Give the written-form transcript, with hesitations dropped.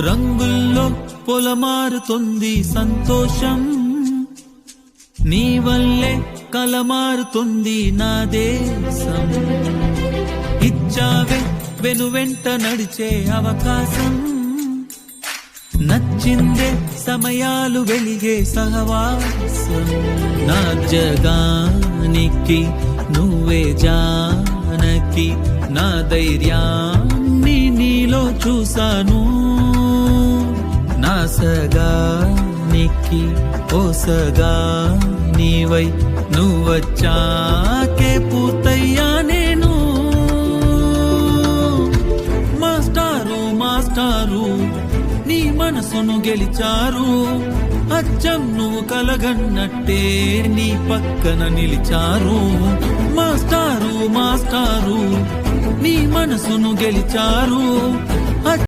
రంగుల్లో పొలమారుతుంది సంతోషం, నీ వల్లే కలమారుతుంది నా దేశం. ఇచ్చావే వెనువెంట నడిచే అవకాశం, నచ్చిందే సమయాలు వెలిగే సహవాసం. నా జగానికి నువ్వే జానకి, నా ధైర్యాన్ని నీలో చూసాను. నా సగానికి ఓ సగా నీవై నువ్వొచ్చాకే పూర్తయ్యా నేను. మాస్టారు మాస్టారు నీ మనసును గెలిచారు, అచ్చం నువ్వు కలగన్నట్టే నీ పక్కన నిలిచారు. మాస్టారు మాస్టారు నీ మనసును గెలిచారు.